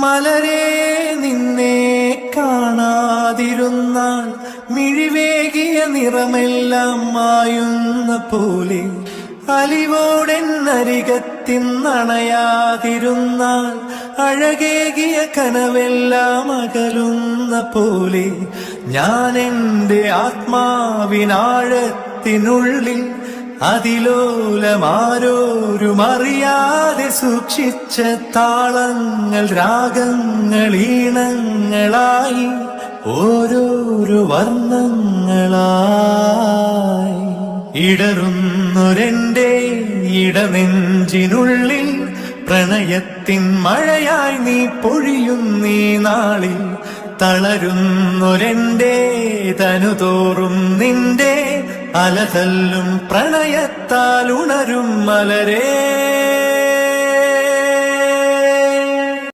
മലരേ നിന്നെ കാണാതിരുന്നാൽ മിഴിവേകിയ നിറമെല്ലാം മായുന്ന പോലെ അലിവോടെന്നരികത്തിന്നണയാതിരുന്നാൽ അഴകേകിയ കനവെല്ലാം അകലുന്ന പോലെ ഞാൻ എൻ്റെ ആത്മാവിനാഴത്തിനുള്ളിൽ അതിലോലമാരോരുമറിയാതെ സൂക്ഷിച്ച താളങ്ങൾ രാഗങ്ങൾ ഈണങ്ങളായി ഓരോരോ വർണ്ണങ്ങളായി ഇടറുന്നൊരെന്റെ ഇടനെഞ്ചിനുള്ളിൽ പ്രണയത്തിൻ മഴയായി നീ പൊഴിയുന്നീ നാളിൽ തളരുന്നൊരെന്റെ തനുതോറും നിന്റെ അലതല്ലും പ്രണയത്താൽ ഉണരും മലരേ.